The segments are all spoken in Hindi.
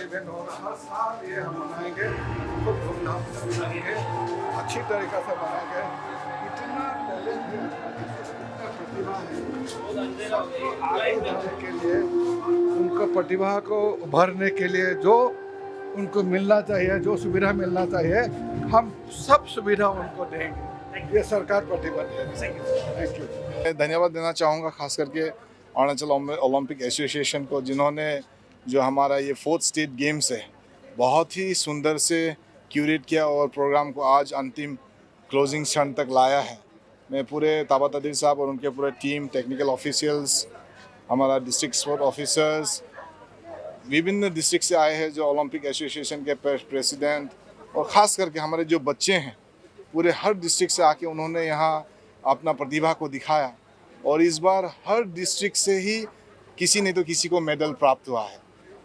इवेंट हो रहा है। हर साल ये हम मनाएंगे, खूब धूमधाम से मनाएंगे, अच्छी तरीक़े से मनाएंगे। इतना टैलेंट है, इतना प्रतिभा है, सबको आगे जाने के लिए, उनको प्रतिभा को उभरने के लिए जो उनको मिलना चाहिए, जो सुविधा मिलना चाहिए, हम सब सुविधा उनको देंगे। ये सरकार प्रतिबद्ध है। Thank you. मैं धन्यवाद देना चाहूँगा खास करके अरुणाचल ओलंपिक एसोसिएशन को, जिन्होंने जो हमारा ये 4th स्टेट गेम्स है बहुत ही सुंदर से क्यूरेट किया और प्रोग्राम को आज अंतिम क्लोजिंग क्षण तक लाया है। मैं पूरे ताबा तदीर साहब और उनके पूरे टीम, टेक्निकल ऑफिशियल्स, हमारा डिस्ट्रिक्ट स्पोर्ट ऑफिसर्स, विभिन्न डिस्ट्रिक्ट से आए हैं जो ओलंपिक एसोसिएशन के प्रेसिडेंट, और ख़ास करके हमारे जो बच्चे हैं पूरे हर डिस्ट्रिक्ट से आके उन्होंने यहाँ अपना प्रतिभा को दिखाया। और इस बार हर डिस्ट्रिक्ट से ही किसी ने तो किसी को मेडल प्राप्त हुआ है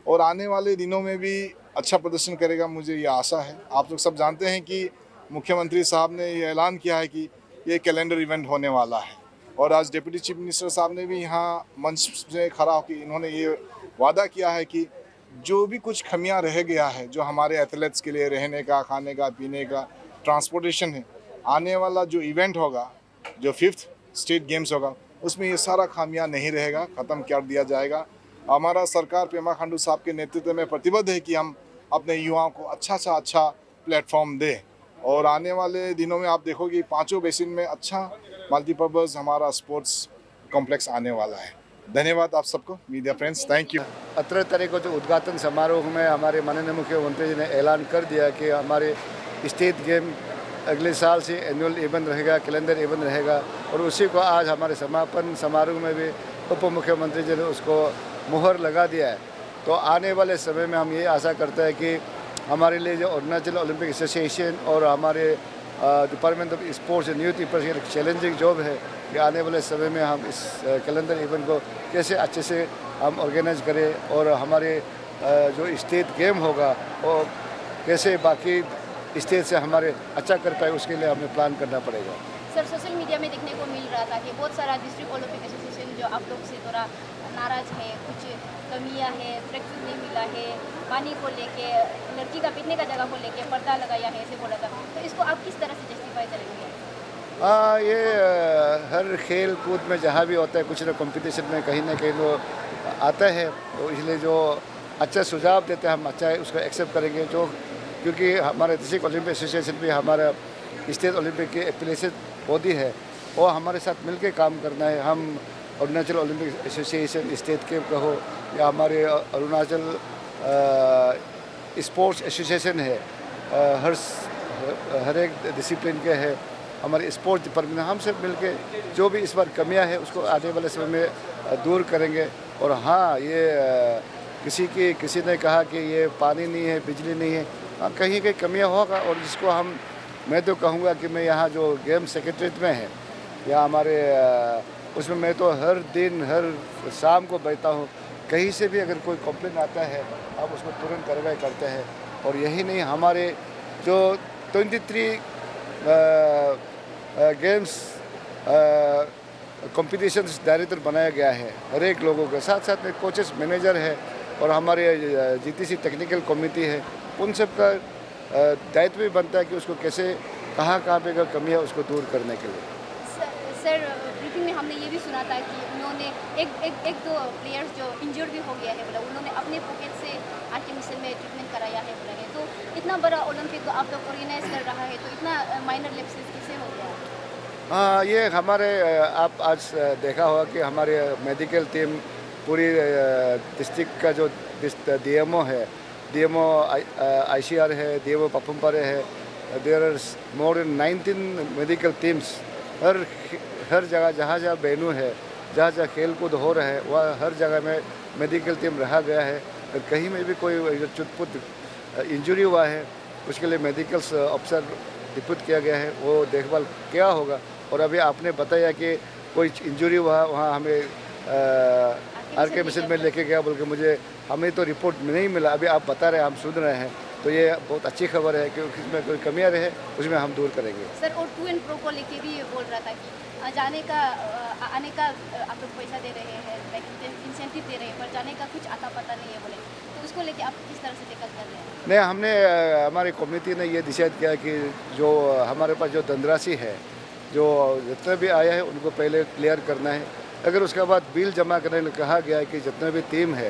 और आने वाले दिनों में भी अच्छा प्रदर्शन करेगा, मुझे ये आशा है। आप लोग सब जानते हैं कि मुख्यमंत्री साहब ने ये ऐलान किया है कि ये कैलेंडर इवेंट होने वाला है, और आज डिप्टी चीफ मिनिस्टर साहब ने भी यहाँ मंच में खड़ा होकर इन्होंने ये वादा किया है कि जो भी कुछ खमियाँ रह गया है, जो हमारे एथलीट्स के लिए रहने का, खाने का, पीने का, ट्रांसपोर्टेशन है, आने वाला जो इवेंट होगा, जो 5th स्टेट गेम्स होगा, उसमें ये सारा खामियां नहीं रहेगा, ख़त्म कर दिया जाएगा। हमारा सरकार पेमा खांडू साहब के नेतृत्व में प्रतिबद्ध है कि हम अपने युवाओं को अच्छा से अच्छा प्लेटफॉर्म दें, और आने वाले दिनों में आप देखोगे 5 बेसिन में अच्छा मल्टीपर्पज़ हमारा स्पोर्ट्स कॉम्प्लेक्स आने वाला है। धन्यवाद आप सबको, मीडिया फ्रेंड्स, थैंक यू। 18 तारीख को जो उद्घाटन समारोह में हमारे माननीय मुख्यमंत्री जी ने ऐलान कर दिया कि हमारे स्टेट गेम अगले साल से एनुअल इवेंट रहेगा, कैलेंडर इवेंट रहेगा, और उसी को आज हमारे समापन समारोह में भी उप मुख्यमंत्री जी ने उसको मुहर लगा दिया है। तो आने वाले समय में हम ये आशा करते हैं कि हमारे लिए जो अरुणाचल ओलंपिक एसोसिएशन और हमारे department of sports and youth पर एक चैलेंजिंग जॉब है कि आने वाले समय में हम इस कैलेंडर इवेंट को कैसे अच्छे से हम ऑर्गेनाइज करें, और हमारे जो स्टेट गेम होगा वो कैसे बाकी स्टेट से हमारे अच्छा कर पाए, उसके लिए हमें प्लान करना पड़ेगा। सर, सोशल मीडिया में देखने को मिल रहा था कि बहुत सारा डिस्ट्रिक्ट ओलंपिक एसोसिएशन जो आप लोग से थोड़ा नाराज़ है, कुछ कमियां है, प्रैक्टिस नहीं मिला है, पानी को लेके, लड़की का पीने का जगह को लेके पर्दा लगाया है, ऐसे बोला था। तो इसको आप किस तरह से जस्टिफाई करेंगे? ये हर खेल कूद में जहाँ भी होता है कुछ ना कंपटीशन में कहीं ना कहीं वो आता है, तो इसलिए जो अच्छा सुझाव देते हैं हम अच्छा उसको एक्सेप्ट करेंगे। जो क्योंकि हमारे डिस्ट्रिक्ट ओलंपिक एसोसिएशन भी हमारा स्टेट ओलंपिक की एफिलिएटेड बॉडी है, और हमारे साथ मिलकर काम करना है। हम अरुणाचल ओलंपिक एसोसिएशन स्टेट के कहो या हमारे अरुणाचल स्पोर्ट्स एसोसिएशन है, हर एक डिसिप्लिन के है, हमारे स्पोर्ट्स डिपार्टमेंट, हम सब मिलके जो भी इस बार कमियां है उसको आने वाले समय में दूर करेंगे। और हाँ, ये किसी ने कहा कि ये पानी नहीं है, बिजली नहीं है, कहीं कहीं कमियां होगा, और जिसको मैं तो कहूँगा कि मैं यहाँ जो गेम सेक्रेटरीट में है या हमारे उसमें मैं तो हर दिन हर शाम को बैठता हूँ। कहीं से भी अगर कोई कंप्लेन आता है हम उसमें तुरंत कार्रवाई करते हैं। और यही नहीं, हमारे जो 23 गेम्स कॉम्पिटिशन्स डायरेक्टर बनाया गया है हर एक लोगों के साथ साथ में कोचेस, मैनेजर है, और हमारे जीटीसी टेक्निकल कमेटी है, उन सब का दायित्व भी बनता है कि उसको कैसे कहाँ पे अगर कमी है उसको दूर करने के लिए। सर, ब्रीफिंग में हमने ये भी सुना था कि उन्होंने एक दो प्लेयर्स जो इंजर्ड भी हो गया है बोला, उन्होंने अपने पॉकेट से आर्टिफिशियल में ट्रीटमेंट कराया है बोला है। तो इतना बड़ा ओलंपिक आप लोग ऑर्गेनाइज कर रहा है, तो इतना माइनर लैप्सेस कैसे हो गया? हाँ, ये हमारे आप आज देखा होगा कि हमारे मेडिकल टीम पूरी डिस्ट्रिक्ट का जो डीएमओ है, डीएमओ आईसीआर है, डीएमओ पपुमपारे है, there are more than 19 medical teams हर जगह जहाँ वेन्यू है, जहाँ खेल कूद हो रहा है, वह हर जगह में मेडिकल टीम रहा गया है। कहीं में भी कोई चुटपुट इंजरी हुआ है उसके लिए मेडिकल ऑफिसर डिप्यूट किया गया है, वो देखभाल क्या होगा। और अभी आपने बताया कि कोई इंजरी हुआ, वहाँ हमें आरके मिशन में लेके गया बोल के हमें तो रिपोर्ट नहीं मिला। अभी आप बता रहे हैं, हम सुन रहे हैं, तो ये बहुत अच्छी खबर है कि इसमें कोई कमियां रहे उसमें हम दूर करेंगे। सर, और 2 and Pro को लेके भी बोल रहा था कि आने का आप लोग पैसा दे रहे हैं, इंसेंटिव इंसेंटिव दे रहे हैं पर जाने का कुछ आता पता नहीं है बोले, तो उसको लेके आप किस तरह से टेकल कर रहे हैं? नहीं, हमने हमारी कम्युनिटी ने ये डिसाइड किया कि जो हमारे पास जो धनराशि है, जो जितना भी आया है उनको पहले क्लियर करना है। अगर उसके बाद बिल जमा करने के लिए कहा गया है कि जितना भी टीम है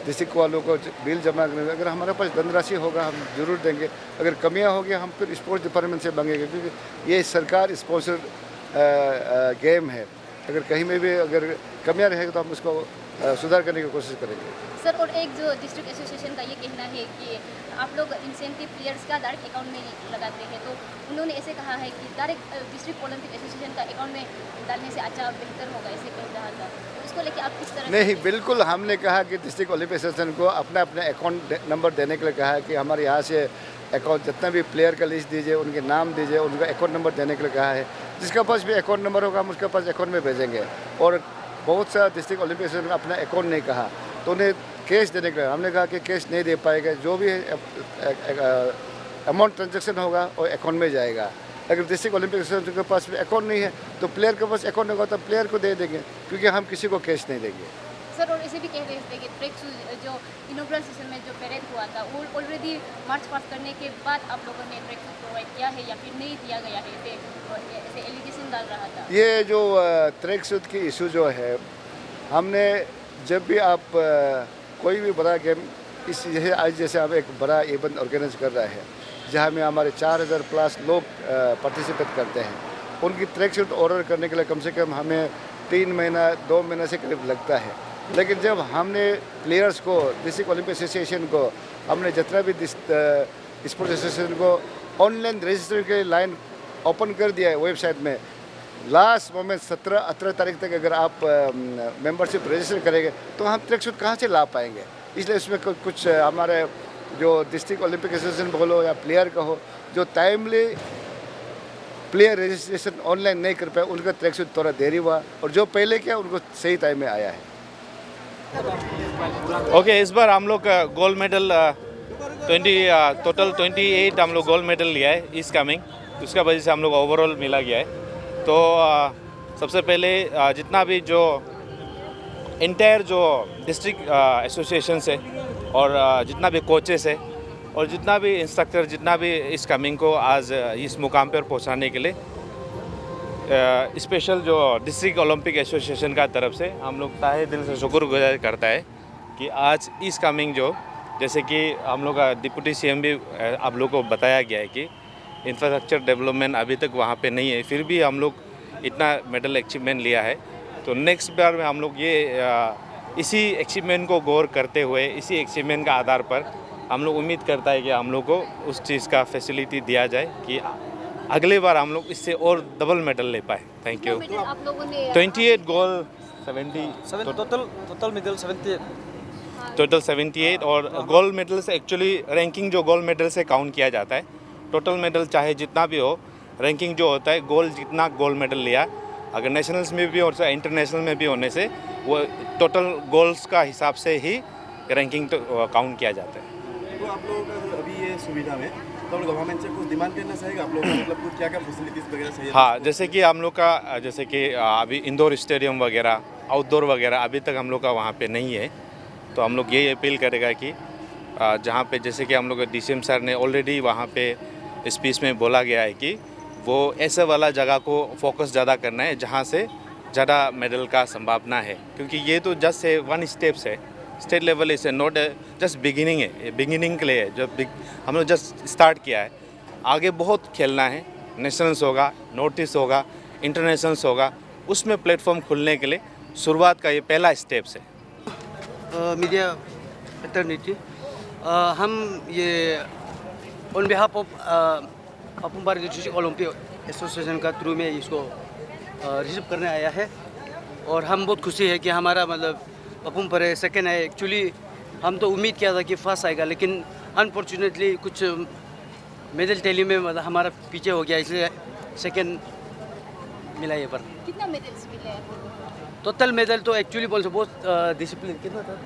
डिस्ट्रिक्ट वालों को बिल जमा करने में, अगर हमारे पास धनराशि होगा हम जरूर देंगे। अगर कमियां होगी हम फिर स्पोर्ट्स डिपार्टमेंट से मांगेंगे, क्योंकि ये सरकार स्पॉन्सर गेम है। अगर कहीं में भी अगर कमियां रहेगी तो हम उसको सुधार करने की कोशिश करेंगे। सर, और एक जो डिस्ट्रिक्ट एसोसिएशन का ये कहना है कि आप लोग इंसेंटिव प्लेयर्स का डायरेक्ट अकाउंट में लगाते हैं, तो उन्होंने ऐसे कहा है कि डायरेक्ट डिस्ट्रिक्ट ओलंपिक एसोसिएशन का अकाउंट में डालने से अच्छा बेहतर होगा, ऐसे कह रहा था। तो उसको लेके आप किस तरह नहीं, बिल्कुल हमने कहा कि डिस्ट्रिक्ट ओलंपिक एसोसिएशन को अपना अकाउंट नंबर देने के लिए कहा है कि हमारे यहाँ से अकाउंट जितना भी प्लेयर का लिस्ट दीजिए, उनके नाम दीजिए, उनका अकाउंट नंबर देने के लिए कहा है। जिसके पास भी अकाउंट नंबर होगा हम उसके पास अकाउंट में भेजेंगे। और बहुत सा डिस्ट्रिक्ट ओलंपिक एसोसिएशन ने अपना अकाउंट नहीं कहा, तो उन्हें कैश देने के लिए हमने कहा कि कैश नहीं दे पाएगा, जो भी अमाउंट ट्रांजेक्शन होगा वो अकाउंट में जाएगा। अगर डिस्ट्रिक्ट ओलंपिक एसोसिएशन के पास भी अकाउंट नहीं है तो प्लेयर के पास अकाउंट होगा तो प्लेयर को दे देंगे, क्योंकि हम किसी को कैश नहीं देंगे। सर, और ऐसे भी कह रहे थे कि ट्रैक शूज जो इनॉग्रल सेशन में जो परेड हुआ था वो ऑलरेडी मार्च पास करने के बाद आप लोगों ने ट्रैक शूज प्रोवाइड किया है या फिर नहीं दिया गया है, ऐसे एलिगेशन डाल रहा था। ये जो ट्रैक सूट की इशू जो है, हमने जब भी आप कोई भी बड़ा गेम इस जैसे हम एक बड़ा इवेंट ऑर्गेनाइज कर रहा है जहाँ में हमारे 4000 प्लस लोग पार्टिसिपेट करते हैं, उनकी ट्रैक सूट ऑर्डर करने के लिए कम से कम हमें 3 महीना 2 महीना से करीब लगता है। लेकिन जब हमने प्लेयर्स को, डिस्ट्रिक्ट ओलंपिक एसोसिएशन को, हमने जितना भी स्पोर्ट्स एसोसिएशन को ऑनलाइन रजिस्ट्रेशन के लाइन ओपन कर दिया है वेबसाइट में, लास्ट मोमेंट 17-18 तारीख तक अगर आप मेंबरशिप रजिस्टर करेंगे तो हम ट्रैक सूट कहाँ से ला पाएंगे। इसलिए इसमें कुछ हमारे जो डिस्ट्रिक्ट ओलंपिक एसोसिएशन बोलो या प्लेयर का हो, जो टाइमली प्लेयर रजिस्ट्रेशन ऑनलाइन नहीं कर पाए उनका ट्रैक सूट थोड़ा देरी हुआ, और जो पहले किया उनको सही टाइम में आया है। ओके, इस बार हम लोग गोल्ड मेडल टोटल 28 हम लोग गोल्ड मेडल लिया है इस कमिंग, उसका वजह से हम लोग ओवरऑल मिला गया है। तो सबसे पहले जितना भी जो इंटायर जो डिस्ट्रिक्ट एसोसिएशन है और जितना भी कोचेस है और जितना भी इंस्ट्रक्टर, जितना भी इस कमिंग को आज इस मुकाम पर पहुंचाने के लिए स्पेशल जो डिस्ट्रिक्ट ओलंपिक एसोसिएशन का तरफ से हम लोग ताहे दिल से शुक्रगुजार करता है कि आज इस कमिंग जो, जैसे कि हम लोग का डिप्टी सीएम भी आप लोग को बताया गया है कि इंफ्रास्ट्रक्चर डेवलपमेंट अभी तक वहाँ पे नहीं है, फिर भी हम लोग इतना मेडल अचीवमेंट लिया है। तो नेक्स्ट बार में हम लोग ये इसी अचीवमेंट को गौर करते हुए, इसी अचीवमेंट का आधार पर हम लोग उम्मीद करता है कि हम लोग को उस चीज़ का फैसिलिटी दिया जाए कि अगले बार हम लोग इससे और डबल मेडल ले पाए। Thank you. आप लोगों ने 28 गोल्ड 70 टोटल मेडल 78 टोटल 78 और गोल्ड मेडल से एक्चुअली रैंकिंग जो गोल्ड मेडल से काउंट किया जाता है। टोटल मेडल चाहे जितना भी हो, रैंकिंग जो होता है गोल्ड जितना गोल्ड मेडल लिया, अगर नेशनल्स में भी और इंटरनेशनल में भी होने से वो टोटल गोल्स का हिसाब से ही रैंकिंग तो काउंट किया जाता है। तो आप लोगों का अभी ये सुविधा में तो गवर्नमेंट से कुछ डिमांड करना चाहिए आप लोग को, मतलब कुछ क्या क्या फैसिलिटीज़ वगैरह चाहिए? हाँ, जैसे कि हम लोग का जैसे कि अभी इंडोर स्टेडियम वगैरह, आउटडोर वगैरह अभी तक हम लोग का वहाँ पे नहीं है। तो हम लोग ये अपील करेगा कि जहाँ पे जैसे कि हम लोग DCM सर ने ऑलरेडी वहाँ पे स्पीच में बोला गया है कि वो ऐसे वाला जगह को फोकस ज़्यादा करना है जहाँ से ज़्यादा मेडल का संभावना है, क्योंकि ये तो जस्ट है 1 स्टेप्स है। स्टेट लेवल इसे नॉट जस्ट बिगिनिंग है, ये बिगिनिंग के लिए है। जब हम लोग जस्ट स्टार्ट किया है, आगे बहुत खेलना है। नेशनल्स होगा, नॉर्थ ईस्ट होगा, इंटरनेशनल्स होगा, उसमें प्लेटफॉर्म खुलने के लिए शुरुआत का ये पहला स्टेप्स है। मीडिया फ्रेटर्निटी, हम ये on behalf of Papum district Olympic association का थ्रू में इसको रिसीव करने आया है, और हम बहुत खुशी है कि हमारा मतलब पापुम पर सेकेंड है। एक्चुअली हम तो उम्मीद किया था कि फर्स्ट आएगा, लेकिन अनफॉर्चुनेटली कुछ मेडल टैली में मतलब हमारा पीछे हो गया, इसलिए सेकेंड मिला ये पर। कितना मेडल्स मिले हैं? टोटल मेडल तो एक्चुअली बोल से बहुत डिसिप्लिन कितना था,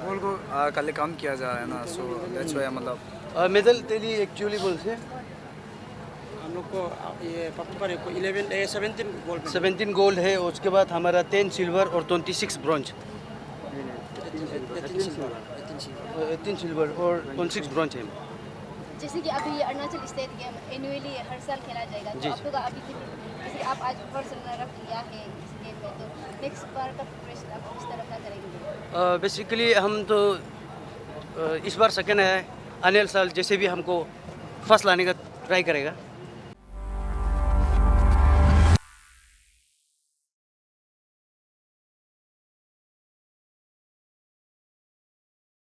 गोल को कल काम किया जा रहा है ना, सो दैट्स व्हाई मतलब मेडल टैली एक्चुअली बोल से हम लोग लोग को ये पपुमपारे को 17 गोल्ड 17 गोल्ड है, उसके बाद हमारा 10 सिल्वर और 26 ब्रॉन्ज, 18 सिल्वर और 26 ब्रॉन्ज है। जैसे कि अभी ये अरुणाचल स्टेट गेम एनुअली हर साल खेला जाएगा, तो आप लोग अभी जैसे आप आज फर्स्ट रनर लिया है इस गेम में, तो नेक्स्ट बार का प्रिपरेशन आप किस तरह का करेंगे? बेसिकली हम तो इस बार सेकेंड है, अगले साल जैसे भी हमको फर्स्ट लाने का ट्राई करेगा।